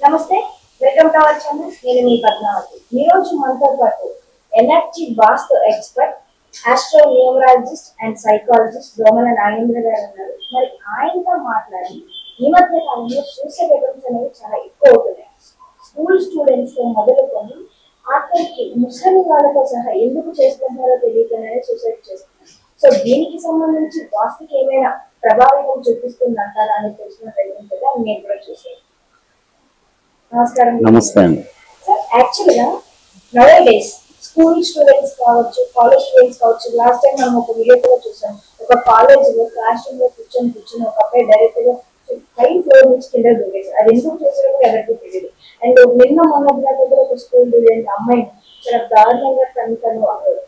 నమస్తే, welcome to our channel. నేను మీ పద్మావతి. ఈ రోజు మనతో పాటు energy Vastu expert, astro numerologist and psychologist Domala Nagendra గారు ఉన్నారు. మరి ఆయనతో మాట్లాడి ఈ మధ్య కాలంలో సూసైడ్ అటెంప్ట్స్ అనేవి చాలా ఎక్కువ అవుతున్నాయి. స్కూల్ స్టూడెంట్స్ తో మొదలుకొని ఆఖరికి ముసలి వాళ్ళతో సహా ఎందుకు చేసుకుంటారో తెలియకుండానే సూసైడ్ చేస్తున్నారు. సో దీనికి సంబంధించి వాస్తుకి ఏమైనా ప్రభావితం చూపిస్తుందంటారా అని తెలిసిన ప్రయత్నించగా నేను కూడా చూసాను. నమస్కారం. నమస్తే అండి. సార్, యాక్చువల్గా నవే డేస్ స్కూల్ స్టూడెంట్స్ కావచ్చు, కాలేజ్ స్టూడెంట్స్ కావచ్చు, లాస్ట్ టైం మనం ఒక వీడియో కూడా చూసాం. ఒక కాలేజ్ లో క్లాస్ రూమ్ లో కూర్చొని ఒక అబ్బాయి డైరెక్ట్ గా 5th ఫ్లోర్ నుంచి కింద దూకేశారు. అది ఎందుకు చేసారో కూడా ఎవరికి తెలియదు. అండ్ నిన్న మొన్న కూడా ఒక స్కూల్ స్టూడెంట్ అమ్మాయిని చాలా దారుణంగా తను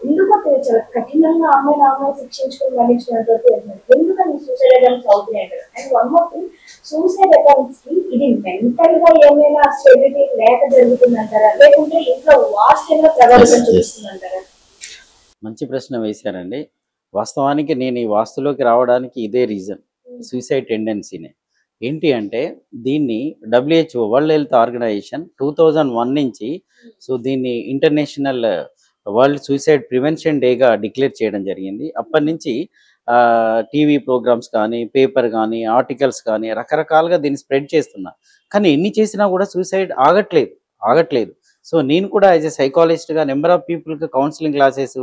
ఎందుకో చాలా కఠినంగా అమ్మాయి శిక్షించుకుని మరణించినంత వరకు వెళ్తున్నారు. ఎందుకని సూసైడ్ అటెంప్ట్స్ అవుతున్నాయి అంటారు. And one more thing, suicide attempts కి ఇది మెంటల్ గా ఏమైనా స్టెబిలిటీ లేక జరుగుతుందంటారా, లేకుంటే ఇంట్లో వాస్తవంగా ప్రభావితం చూపిస్తుందంటారా? మంచి ప్రశ్న వేశారండి. వాస్తవానికి నేను ఈ వాస్తులోకి రావడానికి ఇదే రీజన్, సూసైడ్ టెండెన్సీనే. ఏంటి అంటే దీన్ని WHO వరల్డ్ హెల్త్ ఆర్గనైజేషన్ 2001 నుంచి దీన్ని ఇంటర్నేషనల్ వరల్డ్ సూసైడ్ ప్రివెన్షన్ డేగా డిక్లేర్ చేయడం జరిగింది. అప్పటి నుంచి టీవీ ప్రోగ్రామ్స్ కానీ, పేపర్ కానీ, ఆర్టికల్స్ కానీ రకరకాలుగా దీన్ని స్ప్రెడ్ చేస్తున్నా. కానీ ఎన్ని చేసినా కూడా సూసైడ్ ఆగట్లేదు. సో నేను కూడా యాజ్ ఎ సైకాలజిస్ట్గా నెంబర్ ఆఫ్ పీపుల్కి counselling classes,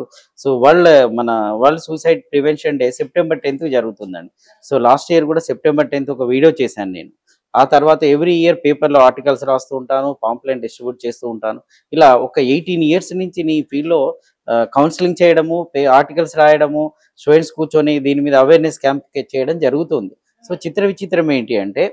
world suicide prevention day September 10th జరుగుతుందండి. సో లాస్ట్ ఇయర్ కూడా సెప్టెంబర్ 10th ఒక వీడియో చేశాను నేను. ఆ తర్వాత ఎవ్రీ ఇయర్ పేపర్లో ఆర్టికల్స్ రాస్తూ ఉంటాను, పాంప్లెట్ డిస్ట్రిబ్యూట్ చేస్తూ ఉంటాను. ఇలా ఒక 18 years నుంచి నీ ఫీల్డ్లో కౌన్సిలింగ్ చేయడము, ఆర్టికల్స్ రాయడము, స్టూడెంట్స్ కూర్చొని దీని మీద అవేర్నెస్ క్యాంప్ చేయడం జరుగుతుంది. సో విచిత్రం ఏంటి అంటే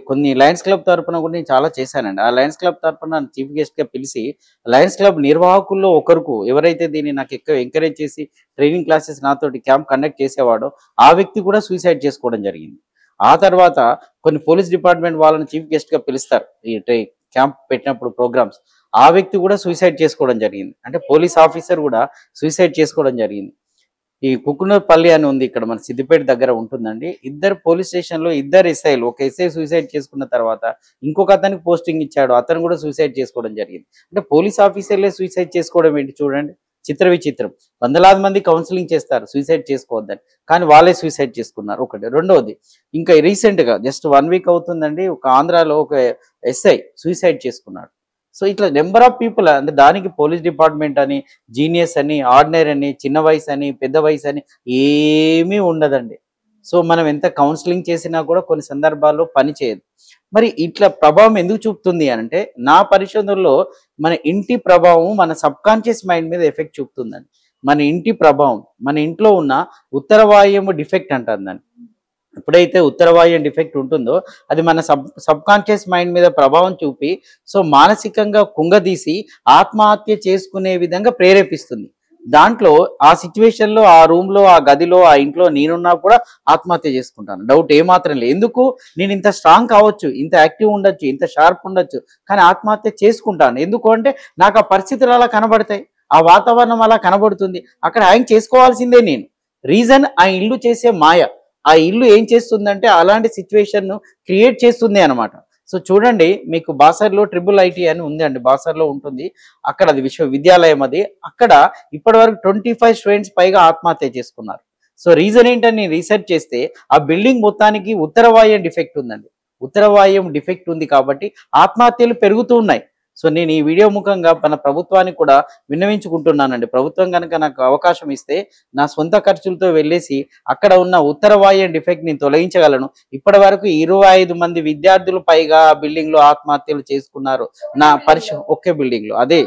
కొన్ని లయన్స్ క్లబ్ తరఫున కూడా నేను చాలా చేశానండి. ఆ లయన్స్ క్లబ్ తరఫున చీఫ్ గెస్ట్గా పిలిచి లయన్స్ క్లబ్ నిర్వాహకుల్లో ఒకరికి ఎవరైతే దీన్ని నాకు ఎక్కువ ఎంకరేజ్ చేసి ట్రైనింగ్ క్లాసెస్ నాతోటి క్యాంప్ కండక్ట్ చేసేవాడో ఆ వ్యక్తి కూడా సూసైడ్ చేసుకోవడం జరిగింది. ఆ తర్వాత కొన్ని పోలీస్ డిపార్ట్మెంట్ వాళ్ళని చీఫ్ గెస్ట్గా పిలుస్తారు ఈ క్యాంప్ పెట్టినప్పుడు ప్రోగ్రామ్స్. ఆ వ్యక్తి కూడా సూసైడ్ చేసుకోవడం జరిగింది. అంటే పోలీస్ ఆఫీసర్ కూడా సూసైడ్ చేసుకోవడం జరిగింది. ఈ కుకునపల్లి అని ఉంది, ఇక్కడ మన సిద్దిపేట దగ్గర ఉంటుందండి. పోలీస్ స్టేషన్లో ఇద్దరు ఎస్ఐలు, ఒక ఎస్ఐ సూసైడ్ చేసుకున్న తర్వాత ఇంకొక అతనికి పోస్టింగ్ ఇచ్చాడు, అతను కూడా సూసైడ్ చేసుకోవడం జరిగింది. అంటే పోలీస్ ఆఫీసర్లే సూసైడ్ చేసుకోవడం ఏంటి చూడండి, విచిత్రం. వందలాది మంది కౌన్సిలింగ్ చేస్తారు సూసైడ్ చేసుకోవద్దని, కానీ వాళ్ళే సూసైడ్ చేసుకున్నారు. ఒకటి. రెండవది, ఇంకా రీసెంట్గా జస్ట్ 1 week అవుతుందండి, ఒక ఆంధ్రాలో ఒక ఎస్ఐ సూసైడ్ చేసుకున్నాడు. సో ఇట్లా నెంబర్ ఆఫ్ పీపుల్, అంటే దానికి పోలీస్ డిపార్ట్మెంట్ అని, జీనియస్ అని, ఆర్డినరీ అని, చిన్న వయసు అని, పెద్ద వయసు అని ఏమీ ఉండదండి. సో మనం ఎంత కౌన్సిలింగ్ చేసినా కూడా కొన్ని సందర్భాల్లో పని చేయదు. మరి ఇట్లా ప్రభావం ఎందుకు చూపుతుంది అంటే, నా పరిశోధనలో మన ఇంటి ప్రభావం మన సబ్కాన్షియస్ మైండ్ మీద ఎఫెక్ట్ చూపుతుందండి. మన ఇంటి ప్రభావం, మన ఇంట్లో ఉన్న ఉత్తరవాయువు డిఫెక్ట్ అంటారు దాన్ని. ఎప్పుడైతే ఉత్తరవాయువు డిఫెక్ట్ ఉంటుందో అది మన సబ్కాన్షియస్ మైండ్ మీద ప్రభావం చూపి మానసికంగా కుంగదీసి ఆత్మహత్య చేసుకునే విధంగా ప్రేరేపిస్తుంది. దాంట్లో ఆ సిచ్యువేషన్లో, ఆ రూమ్లో, ఆ గదిలో, ఆ ఇంట్లో నేనున్నా కూడా ఆత్మహత్య చేసుకుంటాను. డౌట్ ఏమాత్రం లేదు. ఎందుకు? నేను ఇంత స్ట్రాంగ్ కావచ్చు, ఇంత యాక్టివ్ ఉండొచ్చు, ఇంత షార్ప్ ఉండొచ్చు, కానీ ఆత్మహత్య చేసుకుంటాను. ఎందుకు అంటే నాకు ఆ పరిస్థితులు అలా కనబడతాయి, ఆ వాతావరణం అలా కనబడుతుంది. అక్కడ ఆయన చేసుకోవాల్సిందే నేను. రీజన్ ఆ ఇల్లు చేసే మాయ. ఆ ఇల్లు ఏం చేస్తుందంటే అలాంటి సిచ్యువేషన్ క్రియేట్ చేస్తుంది అనమాట. సో చూడండి, మీకు బాసర్లో IIIT అని ఉంది అండి, బాసర్లో ఉంటుంది. అక్కడ అది విశ్వవిద్యాలయం. అది అక్కడ ఇప్పటి వరకు 25 స్టూడెంట్స్ పైగా ఆత్మహత్య చేసుకున్నారు. సో రీజన్ ఏంటని రీసెర్చ్ చేస్తే ఆ బిల్డింగ్ మొత్తానికి ఉత్తరవాయువు డిఫెక్ట్ ఉందండి. ఉత్తరవాయువు డిఫెక్ట్ ఉంది కాబట్టి ఆత్మహత్యలు పెరుగుతూ ఉన్నాయి. సో నేను ఈ వీడియో ముఖంగా మన ప్రభుత్వానికి కూడా విన్నవించుకుంటున్నానండి. ప్రభుత్వం కనుక నాకు అవకాశం ఇస్తే నా సొంత ఖర్చులతో వెళ్ళేసి అక్కడ ఉన్న ఉత్తరవాయువు డిఫెక్ట్ ని తొలగించగలను. ఇప్పటి వరకు 25 మంది విద్యార్థులు పైగా ఆ బిల్డింగ్ లో ఆత్మహత్యలు చేసుకున్నారు. నా ఒకే బిల్డింగ్ లో, అదే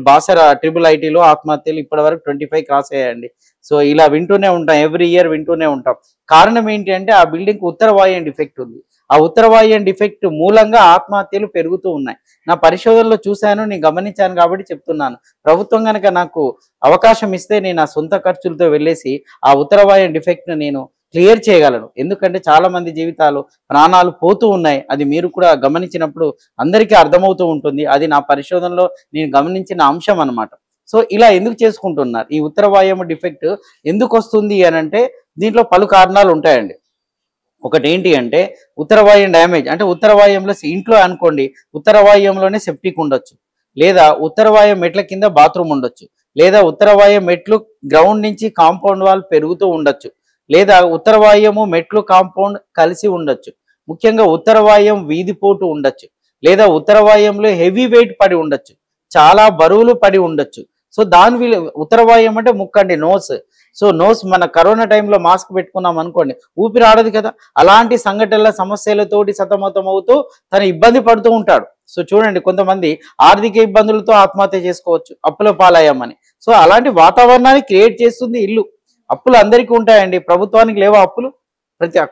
బాసర IIITలో ఆత్మహత్యలు ఇప్పటి వరకు 25 క్రాస్ అయ్యాయండి. సో ఇలా వింటూనే ఉంటాం, ఎవ్రీ ఇయర్ వింటూనే ఉంటాం. కారణం ఏంటి అంటే ఆ బిల్డింగ్ ఉత్తరవాయువు డిఫెక్ట్ ఉంది. ఆ ఉత్తరవాయువు డిఫెక్ట్ మూలంగా ఆత్మహత్యలు పెరుగుతూ ఉన్నాయి. నా పరిశోధనలో చూశాను, నేను గమనించాను కాబట్టి చెప్తున్నాను. ప్రభుత్వం కనుక నాకు అవకాశం ఇస్తే నేను ఆ సొంత ఖర్చులతో వెళ్ళేసి ఆ ఉత్తరవాయువు డిఫెక్ట్ను నేను క్లియర్ చేయగలను. ఎందుకంటే చాలా మంది జీవితాలు, ప్రాణాలు పోతూ ఉన్నాయి. అది మీరు కూడా గమనించినప్పుడు అందరికీ అర్థమవుతూ ఉంటుంది. అది నా పరిశోధనలో నేను గమనించిన అంశం అన్నమాట. సో ఇలా ఎందుకు చేసుకుంటున్నారు? ఈ ఉత్తరవాయువు డిఫెక్ట్ ఎందుకు వస్తుంది అని అంటే దీంట్లో పలు కారణాలు ఉంటాయండి. ఒకటి ఏంటి అంటే ఉత్తరవాయం డ్యామేజ్, అంటే ఉత్తరవాయంలో ఇంట్లో అనుకోండి ఉత్తరవాయంలోనే సెప్టిక్ ఉండొచ్చు, లేదా ఉత్తరవాయం మెట్ల కింద బాత్రూమ్ ఉండొచ్చు, లేదా ఉత్తరవాయం మెట్లు గ్రౌండ్ నుంచి కాంపౌండ్ వాల్ పెరుగుతూ ఉండొచ్చు, లేదా ఉత్తరవాయము మెట్లు కాంపౌండ్ కలిసి ఉండొచ్చు, ముఖ్యంగా ఉత్తరవాయం వీధిపోటు ఉండొచ్చు, లేదా ఉత్తరవాయంలో హెవీ వెయిట్ పడి ఉండొచ్చు, చాలా బరువులు పడి ఉండొచ్చు. సో దాని ఉత్తరవాయం అంటే ముక్కండి, నోస్. సో నోస్ మన కరోనా టైంలో మాస్క్ పెట్టుకున్నాం అనుకోండి, ఊపిరి ఆడదు కదా, అలాంటి సంఘటనల సమస్యలతోటి సతమతం అవుతూ తను ఇబ్బంది పడుతూ ఉంటాడు. సో చూడండి, కొంతమంది ఆర్థిక ఇబ్బందులతో ఆత్మహత్య చేసుకోవచ్చు, అప్పుల పాలయ్యామని. సో అలాంటి వాతావరణాన్ని క్రియేట్ చేస్తుంది ఇల్లు. అప్పులు అందరికీ ఉంటాయండి, ప్రభుత్వానికి లేవా అప్పులు?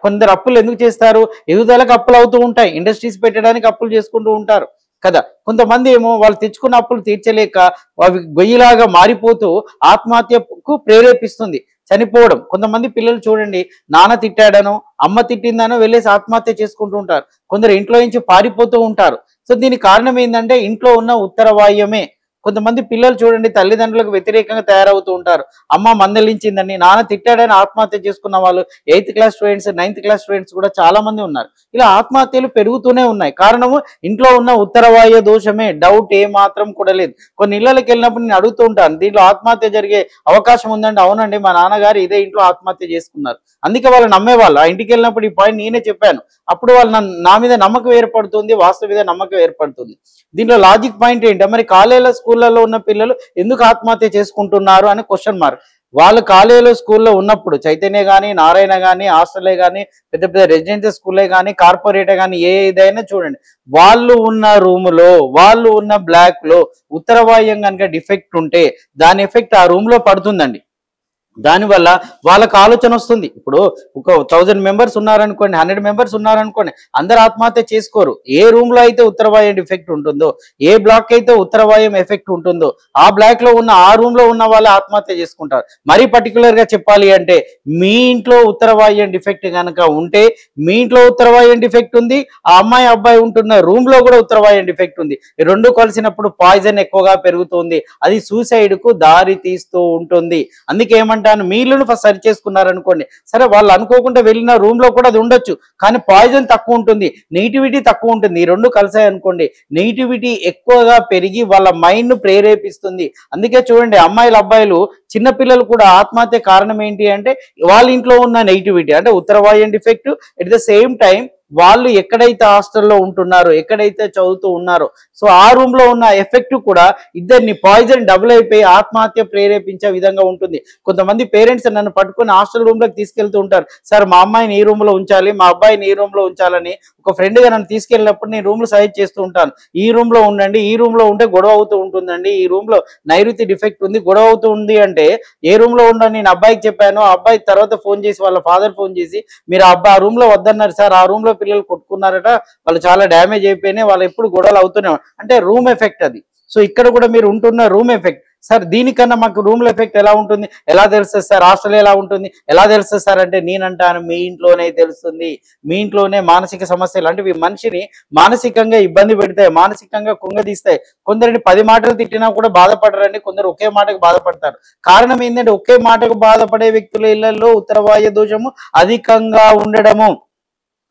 కొందరు అప్పులు ఎందుకు చేస్తారు? ఎదుగుదలకు అప్పులు అవుతూ ఉంటాయి, ఇండస్ట్రీస్ పెట్టడానికి అప్పులు చేసుకుంటూ ఉంటారు కదా. కొంతమంది ఏమో వాళ్ళు తెచ్చుకున్న అప్పులు తీర్చలేక అవి గొయ్యిలాగా మారిపోతూ ఆత్మహత్యకు ప్రేరేపిస్తుంది, చనిపోవడం. కొంతమంది పిల్లలు చూడండి, నాన్న తిట్టాడనో అమ్మ తిట్టిందనో వెళ్ళేసి ఆత్మహత్య చేసుకుంటూ ఉంటారు. కొందరు ఇంట్లో నుంచి పారిపోతూ ఉంటారు. సో దీనికి కారణం ఏంటంటే ఇంట్లో ఉన్న ఉత్తరవాయమే. కొంతమంది పిల్లలు చూడండి, తల్లిదండ్రులకు వ్యతిరేకంగా తయారవుతూ ఉంటారు. అమ్మ మందలించిందని, నాన్న తిట్టాడని ఆత్మహత్య చేసుకున్న వాళ్ళు 8th class students, 9th class students కూడా చాలా మంది ఉన్నారు. ఇలా ఆత్మహత్యలు పెరుగుతూనే ఉన్నాయి. కారణము ఇంట్లో ఉన్న ఉత్తరవాయ దోషమే, డౌట్ ఏ మాత్రం కూడా లేదు. కొన్ని ఇళ్లకి వెళ్ళినప్పుడు నేను అడుగుతూ ఉంటాను, దీంట్లో ఆత్మహత్య జరిగే అవకాశం ఉందండి. అవునండి, మా నాన్నగారు ఇదే ఇంట్లో ఆత్మహత్య చేసుకున్నారు. అందుకే వాళ్ళు నమ్మేవాళ్ళు. ఆ ఇంటికి వెళ్ళినప్పుడు ఈ పాయింట్ నేనే చెప్పాను. అప్పుడు వాళ్ళు నా మీద నమ్మకం ఏర్పడుతుంది, వాస్తు మీద నమ్మకం ఏర్పడుతుంది. దీంట్లో లాజిక్ పాయింట్ ఏంటి మరి? కాలేజీలో స్కూళ్ళలో ఉన్న పిల్లలు ఎందుకు ఆత్మహత్య చేసుకుంటున్నారు అని క్వశ్చన్ మార్క్. వాళ్ళు కాలేజీలో స్కూల్లో ఉన్నప్పుడు చైతన్య కానీ, నారాయణ కానీ, హాస్టలే కానీ, పెద్ద పెద్ద రెసిడెన్షియల్ స్కూలే కానీ, కార్పొరేటే కానీ, ఏదైనా చూడండి, వాళ్ళు ఉన్న రూములో, వాళ్ళు ఉన్న బ్లాక్ లో ఉత్తరవాయం కనుక డిఫెక్ట్ ఉంటే దాని ఎఫెక్ట్ ఆ రూమ్ లో పడుతుందండి. దానివల్ల వాళ్ళకు ఆలోచన వస్తుంది. ఇప్పుడు ఒక 1000 మెంబర్స్ ఉన్నారనుకోండి, 100 మెంబర్స్ ఉన్నారనుకోండి, అందరు ఆత్మహత్య చేసుకోరు. ఏ రూమ్ లో అయితే ఉత్తరవాయం డిఫెక్ట్ ఉంటుందో, ఏ బ్లాక్ అయితే ఉత్తరవాయం ఎఫెక్ట్ ఉంటుందో, ఆ బ్లాక్ లో ఉన్న ఆ రూమ్ లో ఉన్న వాళ్ళు ఆత్మహత్య చేసుకుంటారు. మరీ పర్టికులర్ గా చెప్పాలి అంటే, మీ ఇంట్లో ఉత్తరవాయం డిఫెక్ట్ కనుక ఉంటే, మీ ఇంట్లో ఉత్తరవాయం డిఫెక్ట్ ఉంది, ఆ అమ్మాయి అబ్బాయి ఉంటున్న రూమ్ లో కూడా ఉత్తరవాయం డిఫెక్ట్ ఉంది, ఈ రెండు కలిసినప్పుడు పాయిజన్ ఎక్కువగా పెరుగుతుంది, అది సూసైడ్ కు దారి తీస్తూ ఉంటుంది. అందుకే ఏమంటారు, మీ ఇల్లును ఫస్ట్ సరి చేసుకున్నారనుకోండి, సరే వాళ్ళు అనుకోకుండా వెళ్ళిన రూమ్ లో కూడా అది ఉండొచ్చు, కానీ పాయిజన్ తక్కువ ఉంటుంది, నెగిటివిటీ తక్కువ ఉంటుంది. ఈ రెండు కలిసాయి అనుకోండి, నెగిటివిటీ ఎక్కువగా పెరిగి వాళ్ళ మైండ్ ను ప్రేరేపిస్తుంది. అందుకే చూడండి, అమ్మాయిలు అబ్బాయిలు చిన్నపిల్లలు కూడా ఆత్మహత్య కారణం ఏంటి అంటే వాళ్ళ ఇంట్లో ఉన్న నెగిటివిటీ, అంటే ఉత్తరవాయం defect, at the same time వాళ్ళు ఎక్కడైతే హాస్టల్లో ఉంటున్నారో, ఎక్కడైతే చదువుతూ ఉన్నారో, సో ఆ రూమ్ లో ఉన్న ఎఫెక్ట్ కూడా ఇద్దరిని పాయిజన్ డబుల్ అయిపోయి ఆత్మహత్య ప్రేరేపించే విధంగా ఉంటుంది. కొంతమంది పేరెంట్స్ నన్ను పట్టుకుని హాస్టల్ రూమ్ లోకి తీసుకెళ్తూ ఉంటారు, సార్ మా అమ్మాయిని ఈ రూమ్ లో ఉంచాలి, మా అబ్బాయిని ఈ రూమ్ లో ఉంచాలని. ఒక ఫ్రెండ్ గా నన్ను తీసుకెళ్ళినప్పుడు నేను రూమ్ లో సజెస్ట్ చేస్తూ ఉంటాను, ఈ రూమ్ లో ఉండండి, ఈ రూమ్ లో ఉంటే గొడవ అవుతూ ఉంటుందండి, ఈ రూమ్ లో నైరుతి డిఫెక్ట్ ఉంది, గొడవ అవుతూ ఉంది అంటే ఏ రూమ్ లో ఉండని నేను అబ్బాయికి చెప్పాను. ఆ అబ్బాయి తర్వాత ఫోన్ చేసి వాళ్ళ ఫాదర్ ఫోన్ చేసి, మీరు ఆ రూమ్ లో వద్దన్నారు సార్, ఆ రూమ్ లో పిల్లలు కొట్టుకున్నారట, వాళ్ళు చాలా డ్యామేజ్ అయిపోయినాయి, వాళ్ళు ఎప్పుడు గొడవలు అవుతూనే అంటే రూమ్ ఎఫెక్ట్ అది. సో ఇక్కడ కూడా మీరు ఉంటున్న రూమ్ ఎఫెక్ట్. సార్ దీనికన్నా మాకు రూమ్ ఎఫెక్ట్ ఎలా ఉంటుంది, ఎలా తెలుస్తుంది సార్, హాస్టల్ ఎలా ఉంటుంది, ఎలా తెలుస్తుంది సార్ అంటే నేనంటాను, మీ ఇంట్లోనే తెలుస్తుంది. మీ ఇంట్లోనే మానసిక సమస్యలు అంటే మనిషిని మానసికంగా ఇబ్బంది పెడతాయి, మానసికంగా కుంగదీస్తాయి. కొందరిని 10 మాటలు తిట్టినా కూడా బాధపడరండి, కొందరు ఒకే మాటకు బాధపడతారు. కారణం ఏంటంటే ఒకే మాటకు బాధపడే వ్యక్తుల ఇళ్లలో ఉత్తరవాయ దోషము అధికంగా ఉండడము.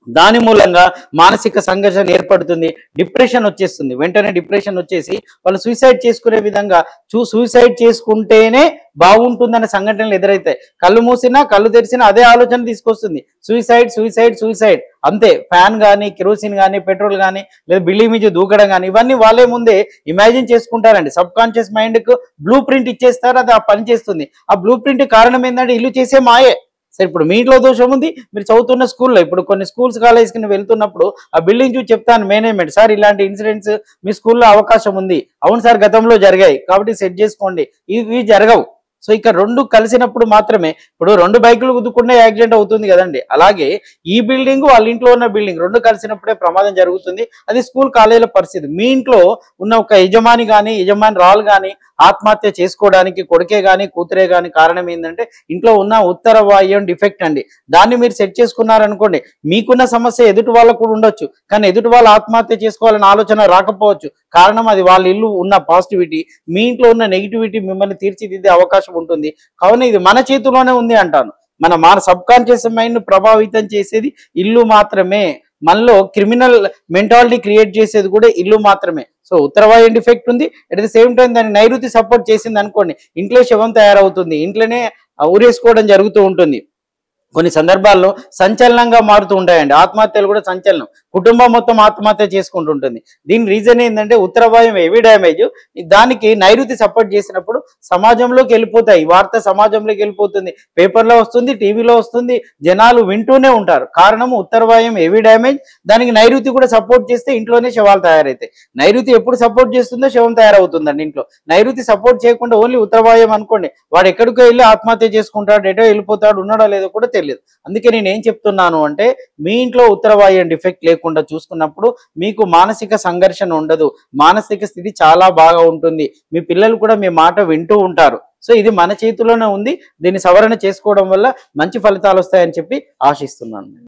దాని మూలంగా మానసిక సంఘర్షణ ఏర్పడుతుంది, డిప్రెషన్ వచ్చేస్తుంది. వెంటనే డిప్రెషన్ వచ్చేసి వాళ్ళు సూసైడ్ చేసుకునే విధంగా సూసైడ్ చేసుకుంటేనే బాగుంటుందనే సంఘటనలు ఎదురైతాయి. కళ్ళు మూసినా కళ్ళు తెరిచినా అదే ఆలోచన తీసుకొస్తుంది, సూసైడ్ సూసైడ్ సూసైడ్ అంతే. ఫ్యాన్ కానీ, కెరోసిన్ కానీ, పెట్రోల్ కానీ, లేదా బిల్డింగ్ మీద దూకడం కానీ, ఇవన్నీ వాళ్ళే ముందే ఇమాజిన్ చేసుకుంటారండి. సబ్ కాన్షియస్ మైండ్ కు బ్లూ ప్రింట్ ఇచ్చేస్తారు, అది ఆ పని చేస్తుంది. ఆ బ్లూ ప్రింట్ కారణం ఏంటంటే ఇల్లు చేసే మాయే. సరే ఇప్పుడు మీ ఇంట్లో దోషం ఉంది, మీరు చదువుతున్న స్కూల్లో, ఇప్పుడు కొన్ని స్కూల్స్ కాలేజ్కి వెళ్తున్నప్పుడు ఆ బిల్డింగ్ చూసి చెప్తాను మేనేజ్మెంట్, సార్ ఇలాంటి ఇన్సిడెంట్స్ మీ స్కూల్లో అవకాశం ఉంది, అవును సార్ గతంలో జరిగాయి కాబట్టి సెట్ చేసుకోండి, ఇవి జరగవు. సో ఇక్కడ రెండు కలిసినప్పుడు మాత్రమే, ఇప్పుడు 2 బైకులు గుద్దుకునే యాక్సిడెంట్ అవుతుంది కదండి, అలాగే ఈ బిల్డింగ్ వాళ్ళ ఇంట్లో ఉన్న బిల్డింగ్ రెండు కలిసినప్పుడే ప్రమాదం జరుగుతుంది. అది స్కూల్ కాలేజీల పరిస్థితి. మీ ఇంట్లో ఉన్న ఒక యజమాని కానీ, యజమాని రాలు కానీ ఆత్మహత్య చేసుకోవడానికి కొడుకే కానీ కూతురే కానీ కారణం ఏంటంటే ఇంట్లో ఉన్న ఉత్తర వాయుం డిఫెక్ట్ అండి. దాన్ని మీరు సెట్ చేసుకున్నారనుకోండి, మీకున్న సమస్య ఎదుటి వాళ్ళకు కూడా ఉండొచ్చు, కానీ ఎదుటి వాళ్ళు ఆత్మహత్య చేసుకోవాలనే ఆలోచన రాకపోవచ్చు. కారణం అది వాళ్ళ ఇల్లు ఉన్న పాజిటివిటీ, మీ ఇంట్లో ఉన్న నెగిటివిటీ మిమ్మల్ని తీర్చిదిద్దే అవకాశం ఉంటుంది. కావున ఇది మన చేతిలోనే ఉంది అంటాను. మన సబ్ కాన్షియస్ మైండ్ ప్రభావితం చేసేది ఇల్లు మాత్రమే. మనలో క్రిమినల్ మెంటాలిటీ క్రియేట్ చేసేది కూడా ఇల్లు మాత్రమే. సో ఉత్తరవాయు డిఫెక్ట్ ఉంది, అట్ ద సేమ్ టైం దాన్ని నైరుతి సపోర్ట్ చేసింది అనుకోండి, ఇంట్లో శవం తయారవుతుంది, ఇంట్లోనే ఊరేసుకోవడం జరుగుతూ ఉంటుంది. కొన్ని సందర్భాల్లో సంచలనంగా మారుతూ ఉంటాయండి. ఆత్మహత్యలు కూడా సంచలనం, కుటుంబం మొత్తం ఆత్మహత్య చేసుకుంటుంటుంది. దీని రీజన్ ఏంటంటే ఉత్తరవాయం హెవీ డ్యామేజ్. దానికి నైరుతి సపోర్ట్ చేసినప్పుడు సమాజంలోకి వెళ్ళిపోతాయి, వార్త సమాజంలోకి వెళ్ళిపోతుంది, పేపర్లో వస్తుంది, టీవీలో వస్తుంది, జనాలు వింటూనే ఉంటారు. కారణం ఉత్తరవాయం హెవీ డ్యామేజ్. దానికి నైరుతి కూడా సపోర్ట్ చేస్తే ఇంట్లోనే శవాలు తయారవుతాయి. నైరుతి ఎప్పుడు సపోర్ట్ చేస్తుందో శవం తయారవుతుందండి ఇంట్లో. నైరుతి సపోర్ట్ చేయకుండా ఓన్లీ ఉత్తరవాయం అనుకోండి, వాడు ఎక్కడికో వెళ్ళి ఆత్మహత్య చేసుకుంటాడు, ఎటో వెళ్ళిపోతాడు, ఉన్నాడో లేదో కూడా తెలియదు. అందుకే నేను ఏం చెప్తున్నాను అంటే, మీ ఇంట్లో ఉత్తరవాయం డిఫెక్ట్ లేకుండా చూసుకున్నప్పుడు మీకు మానసిక సంఘర్షణ ఉండదు, మానసిక స్థితి చాలా బాగా ఉంటుంది, మీ పిల్లలు కూడా మీ మాట వింటూ ఉంటారు. సో ఇది మన చేతిలోనే ఉంది. దీన్ని సవరణ చేసుకోవడం వల్ల మంచి ఫలితాలు వస్తాయని చెప్పి ఆశిస్తున్నాను.